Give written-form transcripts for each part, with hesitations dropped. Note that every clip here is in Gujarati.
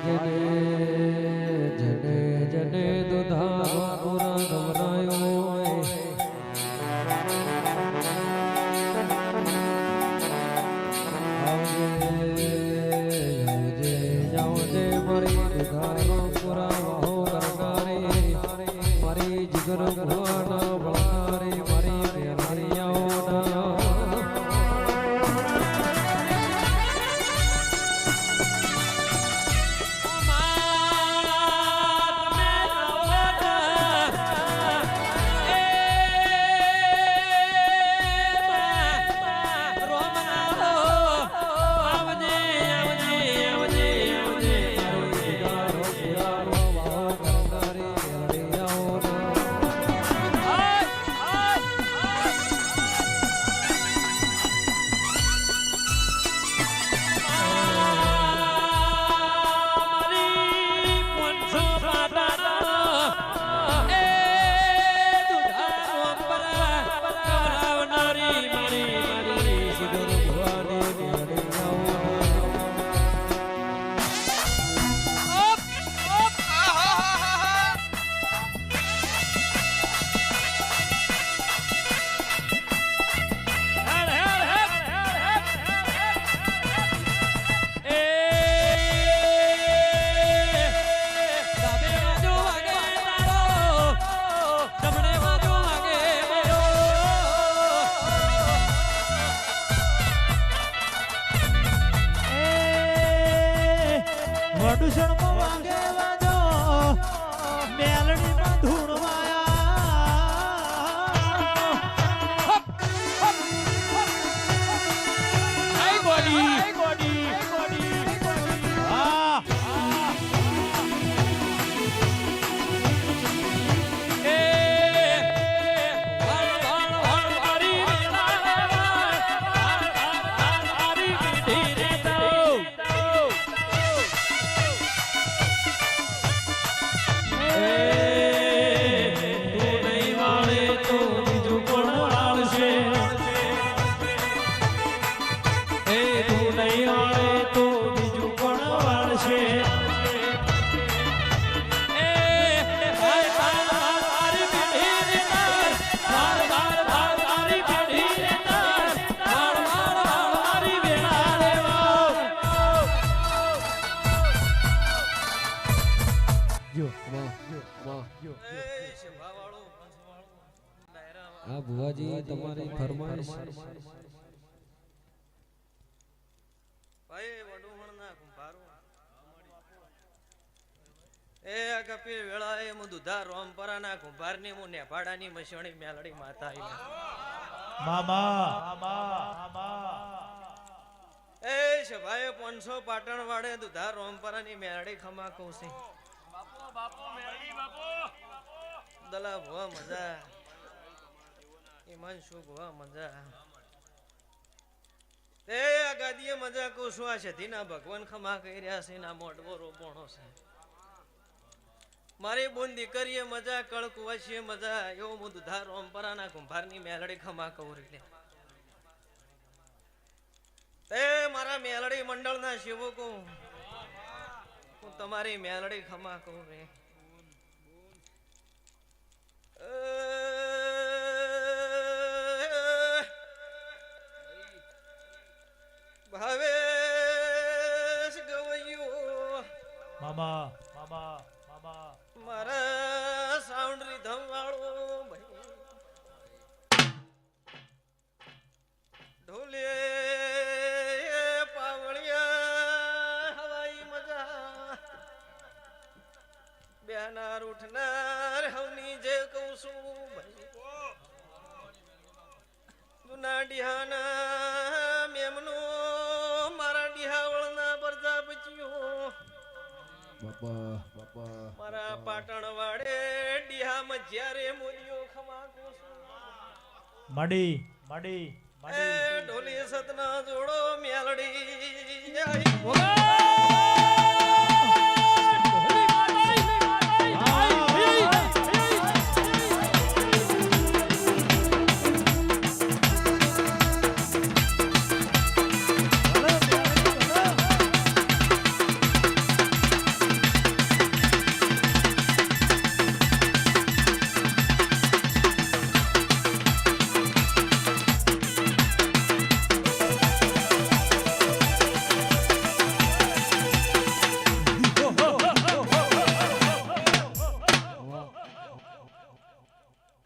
જને જને દુધારો પુરા ગવરાયો આવજે જાવજે મારી દુધારો પુરા વાહો કરનારી મારી જીગર ભુવાના બળનારી મારી મેલડીયાઓના વડુસણમાં વાગે વાજો મેલડીમાં આ ભુવાજી તમારી ફરમાઈશ ભાઈ વડુમણના કુંભારો એ કપીર વેળા એ મુ દુધા રોમપરાના કુંભારની મુ નેભાડાની મસણી મેલડી માતા એ સભાએ 500 પાટણ વાડે દુધા રોમપરાની મેલડી ખમા કૌસી દલા ભુવા મજા ઈમાન શું ભુવા મજા તે આ ગાદીએ મજા કહું છું આ સધીના ભગવાન ખમા કહી રહ્યા છે ના મોટવો રોપણો છે મારી બોન દીકરીએ મજા કળકુવાશીએ મજા એવો હું દુધા રોમપરાના કુંભારની મેલડી ખમા કહું રે તે મારા મેલડી મંડળના સેવકો હું તમારી મેલડી ખમા કહું રે ભાવેશ ગવૈયો મામા મારા સાઉન્ડ રીધમ વાળો ઢોલે પાવળિયા હવાઈ મજા બેનાર ઉઠનાર હવની જે કહું છું ભાઈ ડીહાના મેમનો મારા ડીહાવળના પ્રજાપતિઓ બાપા બાપા મારા પાટણ વાડે ડીહામાં જ્યારે મોરીઓ ખમાકું છું મડી મડી એ ઢોલી સતના જોડો મેલડી આઈ.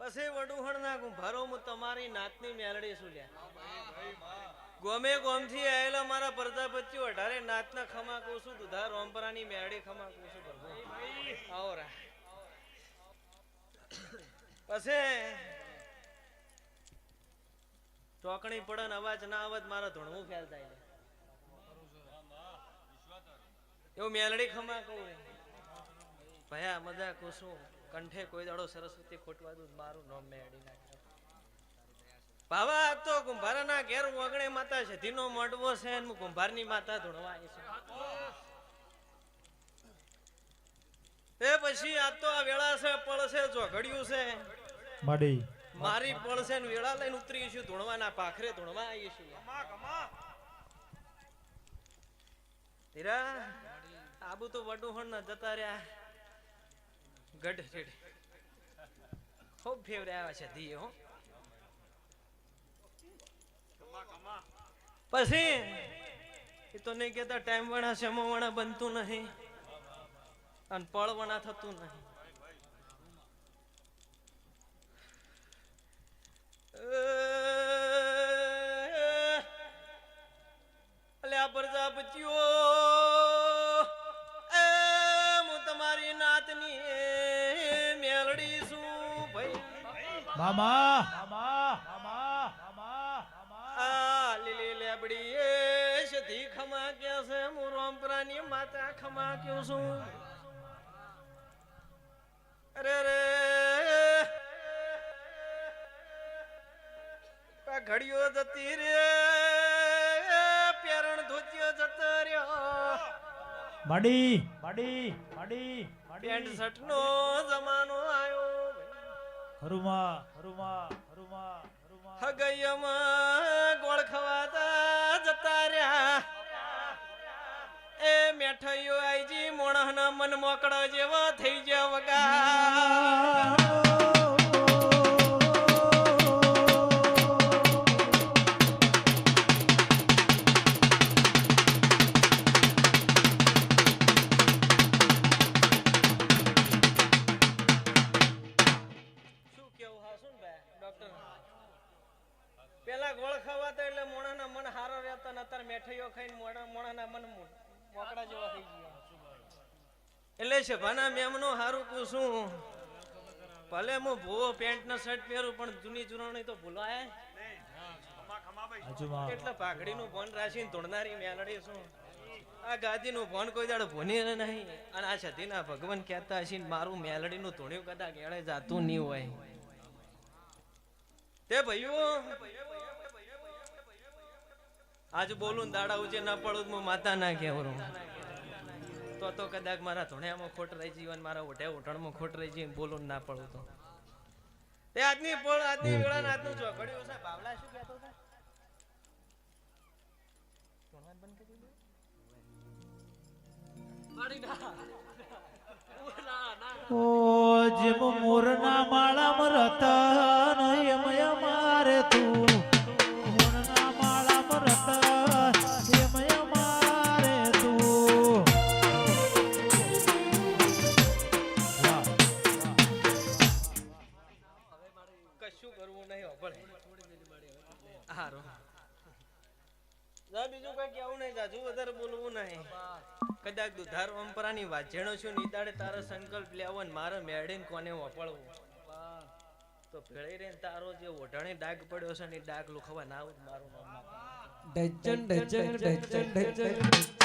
પછી વડુહણના ગુંભારો હું તમારી નાતની મેલડી છું લ્યા. ગોમે ગોમથી આયેલા મારા પ્રજાપતિઓ 18 નાતના ખમા કોસું દુધા રોમપરાની મેલડી ખમા કોસું પ્રભુ આવો રા. પછી ચોકણી પડન અવાજ ના અવાજ મારા ધૂણવું ફેલ થાય એવું મેલડી ખમા કહું ભયા મજા કોસું કંઠે કોઈ દાડો સરસ્વતી ખોટવા દઉં મારું નામ મેળી નાખે. બાવા તો કુંભારના ઘેર વગણે માતા સધીનો મોડવો છે અને હું કુંભારની માતા ધૂણવા આવી છું. એ પછી આ તો આ વેળા છે પળ છે જોઘડિયું છે મડી મારી પળ છે ને વેળા લઈને ઉતરી છું ધૂણવાના પાખરે ધૂણવા આવી છું. હીરા આબુ તો વડુહણ ના જતા રહ્યા ગઢ છેડે ખૂબ ફેવરાયા છે ધી હો. પછી એ તો નહીં કેતા ટાઈમ વણા સમો વણા બનતું નહીં અને પળ વણા થતું નહીં. અલ્યા પ્રજાપતિઓ મામા મામા મામા મામા આ લીલી લેબડી એ સધી ખમા ક્યાં છે હું રોમપરાની માતા ખમા ક્યું છું. અરે રે આ ઘડીઓ જતી રે પેરણ ધોતિયો જતો રહ્યો મડી મડી મડી પેન્ટ શર્ટ નો જમાનો આવ્યો હરુમા હરુમા હરુમા હરુમા હગૈયામાં ગોળ ખવાતા જતા રહ્યા એ મેઠાઈઓ આઈજી મોણહના મન મોકળો જેવો થઈ ગયો વગા. પેલા ગોળ ખાવાતા એટલે મોણાના મન હારો રહેતા ને અત્યારે મેઠાઈઓ ખાઈને મોણાના મન મોકળા જેવા થઈ ગયા. એટલે છે ભાના મેમનો હારું પૂછું ભલે હું ભૂવો પેન્ટ ના શર્ટ પહેરું પણ જૂની જુરાણી તો ભૂલાય એટલે પાઘડીનું ભોન રાખીને ધોળનારી મેલડી છું. આ ગાદીનું ભોન કોઈ દાડો ભૂની નહીં અને આ સતીના ભગવાન કહેતા હશે મારું મેલડીનું ધોણ્યું કદાચ એળે જાતું નહીં હોય તે ભાઈઓ આજ બોલું દાડા ઉજે ના પડું હું માતા ના કહેવરું તો કદાચ મારા ધોણિયામાં ખોટ રહી જીવન મારા ઓઢે ઉઠણમાં ખોટ રહી જઈને બોલું ના પડું તો તે આજની પળ આજની વેળા ને આજનું ચોઘડ્યું છે. બાવલા શું કહેતો હતા ધોણવાનું બંધ કરી દે મારી ના ઓ જેમ મોરના માળામાં રતન એમ અમારે તું મોરના માળામાં રતન એમ અમારે તું. કશું કરવું નહીં હોભળે હારો બીજું કઈ કેવું નહીં જાજુ વધારે બોલવું નહીં. કદાચ દુધાર પરંપરાની વાજેણો છું નિદાડે તારા સંકલ્પ લેવો ને મારા મેળીને કોને વપળવું તો ભેળે રે તારો જે ઓઢાણી ડાઘ પડ્યો છે ને એ ડાઘ લુખવા ના આવું મારું નામ ના ડજન ડજન ડજન ડજન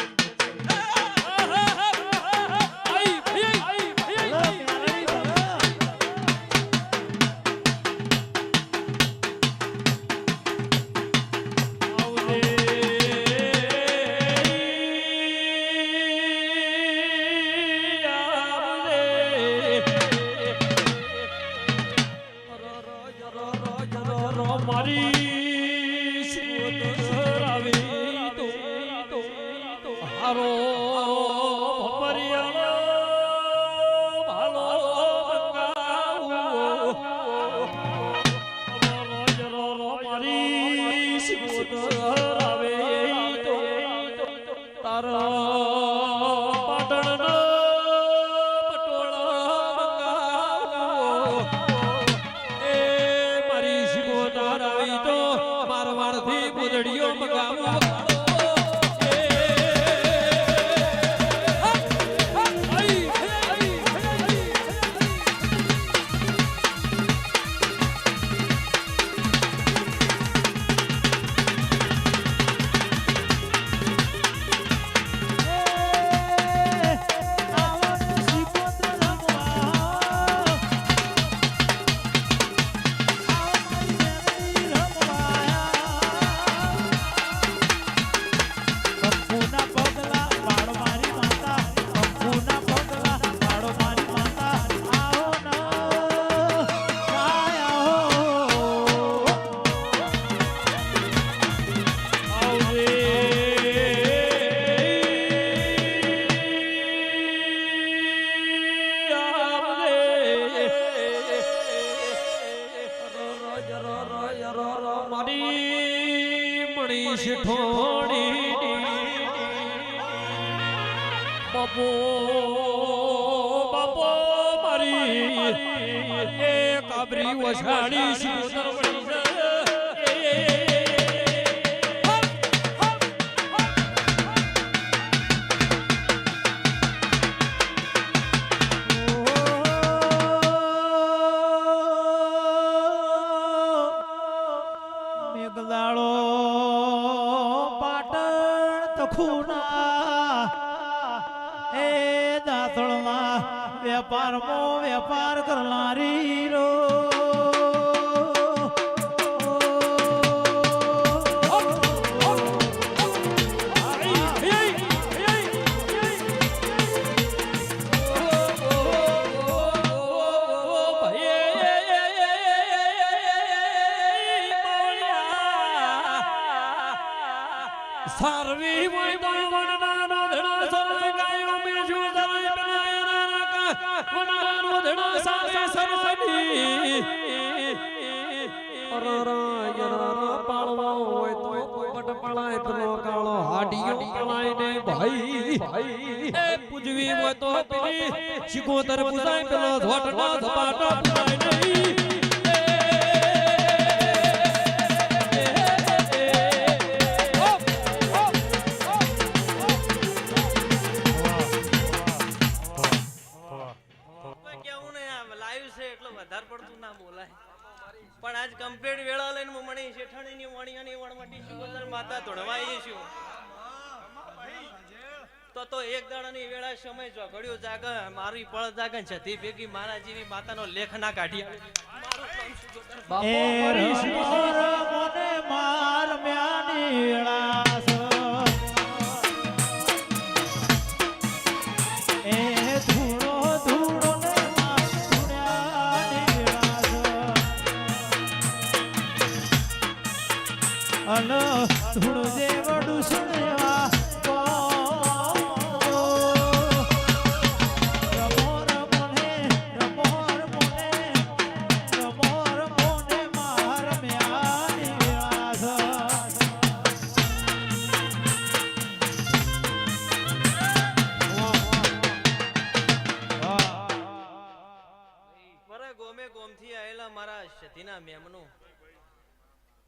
બાપો બાપો મારી એ કાબરી વસાડી સુંદર મેઘદાળો પાટણ તખુના એ દાતળમાં વેપાર કરનારી રો સારવી વણનાનો ધણા સરાય ગાયો મેજુ સરાય બનાયના કા વણનાનો ધણા સારે સરાય અરરા પાળવો હોય તો પોપટ પળાય પેલો કાળો હાડિયો પળાય ને ભાઈ એ પૂજવી હોય તો પેલી શિકોતર પૂજાય પેલો ધોટનો ધપાટો પૂજાય નહીં પણ આજ કમ્પ્લીટ વેળા લઈને હું મણી શેઠાણીની વણિયાની વણવટી સુગંદર માતા ધોળવાઈ છું તો એક દાડાની વેળા સમય ઝઘડ્યો જાગ મારી પળ જાગ છતી ભેગી મારા જેવી માતાનો લેખ ના કાઢી એ ઈશ્વર મને માર મ્યાની વેળાસ એ ધૂળો ધૂળો ને માર ધૂળ્યાની વેળાસ અન ધૂળ જેવડું સુણ્યા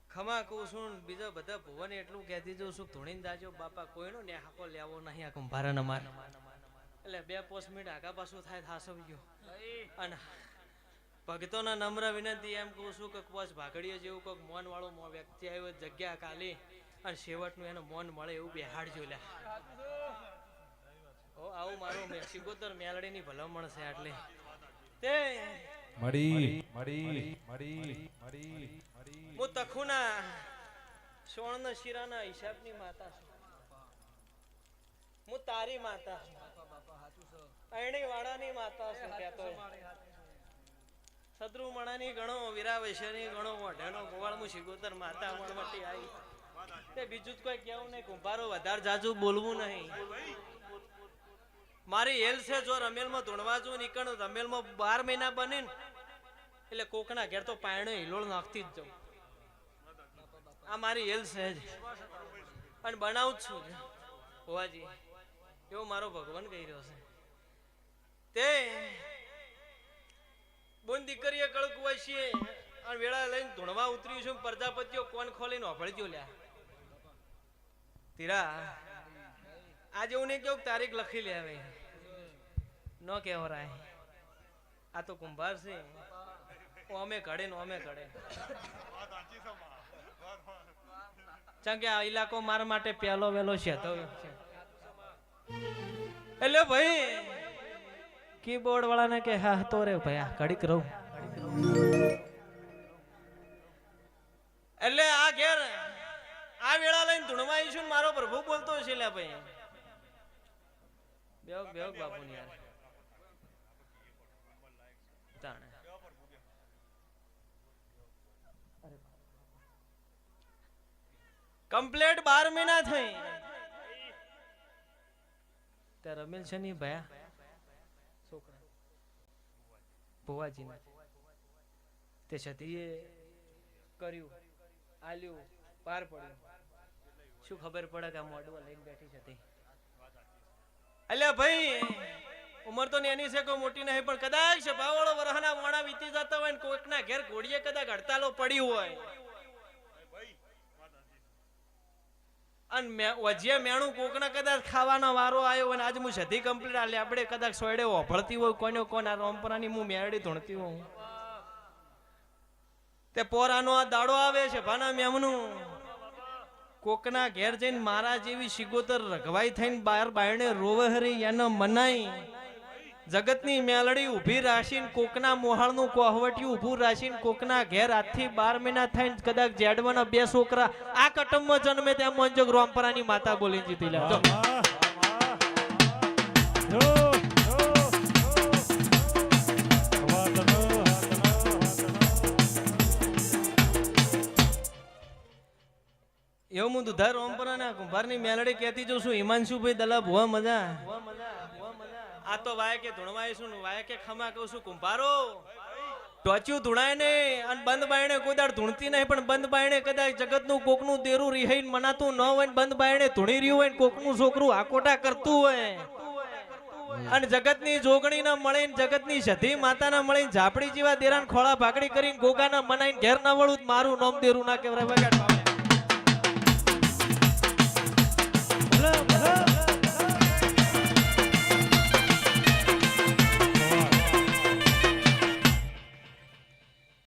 ખમા કહું છું બીજા બધા ભુવને એટલું કહેતી જઉં છું ધોણીને દાજો બાપા કોઈનો ને હાકો લેવો નહીં આ કુંભારણ અમારે એટલે 2-5 મિનિટ આગા પાછું થાય થાસો ગયો અને ભક્તોના નમ્ર વિનંતી એમ કહું છું કે કોસ ભાગડીઓ જેવું કોઈક મોન વાળો વ્યક્તિ આવ્યો જગ્યા ખાલી અને છેવટનું એને મોન મળે એવું બેહાડજો લ્યા. ઓ આવું મારું સિગોતર મેલડીની ભલામણ છે આટલે તે હું તખુના સોણના શીરાના હિસાબની માતા છું. હું તારી માતા છું. અયણી વાળાની માતા છું. કહેતો સદ્રુમણાની ગણો વીરાવેશની ગણો વઢેણો ગોવાળ હું સિગોતર માતા મણવટી આવી તે બીજું કોઈ કેવું નહીં. કુંભારો વધારે જાજુ બોલવું નહીં. મારી હેલ છે જો રમેલમાં ધૂણવા જો નીકળ રમેલમાં 12 મહિના બની ને એટલે કોકના ઘેર તો પાયણો હિલોળ નાખતી જ જાઉં. આ મારી હેલ છે જ અને બનાવું જ છું હોવાજી. એવો મારો ભગવાન કહી રહ્યો છે. તે બોન દીકરીએ કળકુવા છીએ અને વેળા લઈને ધૂણવા ઉતર્યું છું. પ્રજાપતિઓ કોણ ખોલીને ઓફળી ગયો લ્યા. તીરા આજે એવું નહીં કેવું તારીખ લખી લે હવે ન કેવો રાય. આ તો કુંભાર છે. અમે ઘડે ને અમે ઘડે ચા કે આ ઇલાકો મારા માટે પહેલો વેલો છે તો એટલે ભાઈ કીબોર્ડ વાળાને કે હા તો રે ભાઈ આ ઘડીક રહું. એટલે આ ઘેર આ વેળા લઈને ધૂણવા આવીશું મારો પ્રભુ બોલતો છે લે ભાઈ. બેગ બેગ બાપુ ની યાર તાણે કમ્પ્લીટ 12 મહિના થઈ તે રમેલ છે ની ભયા છોકરા ભુવાજી તે છતીએ કર્યું આલ્યું પાર પડ્યું. શું ખબર પડે કે આ મોડવા લઈને બેઠી છે તે. એટલે ભાઈ ઉંમર તો એની છે કોઈ મોટી નહીં પણ કદાચ સભાવાળો વરહના મોણા વીતી જતા હોય ને કોઈકના ઘેર ઘોડીએ કદાચ હડતાલો પડી હોય અને વજિયા મેણું કોકના કદાચ ખાવાનો વારો આવ્યો હોય ને આજે હું સધી કમ્પ્લીટ આલે આપણે કદાચ સોયડે ઓભળતી હોય કોઈનો કોણ આ રોમપરાની હું મેરડી ધૂણતી હોઉં તે પોરાનો આ દાડો આવે છે ભાના મેમનું કોકના ઘેર જઈને મારા જેવી સિગોતર રઘવાઈ થઈને બાર બાયણે રોવે હરી એને મનાઈ જગતની મેલડી ઊભી રાશીને કોકના મોહાળનું કોહવટિયું ઊભું રાશીને કોકના ઘેર આજથી 12 મહિના થઈને કદાચ જેડવાના 2 છોકરા આ કટમમાં જન્મે ત્યાં મંજક રોમપરાની માતા બોલીને જીતી લે. એવું હું દુધાર રોમપરાના કુંભારની મેલડી કહેતી જોઉં છું. હિમાંશુભાઈ દલા ભુવા મજા આ તો વાય કે ધૂણવાઈશું ને વાય કે ખમા કહું છું. કુંભારો ટોચ્યું ધૂણાય ને અને બંધ બાયણે કોઈ દાડ ધૂણતી નહીં પણ બંધ બાયણે કદાચ જગતનું કોકનું દેરું રિહાઈને મનાતું ન હોય ને બંધ બાયણે ધૂણી રહ્યું હોય ને કોકનું છોકરું આકોટા કરતું હોય અને જગતની જોગણી ના મળીને જગતની સધી માતા ના મળીને ઝાપડી જેવા દેરાન ખોળા ભાગડી કરીને ગોગા ના મનાઈને ઘેર ના વળું મારું નામ દેરું ના કહેવાય.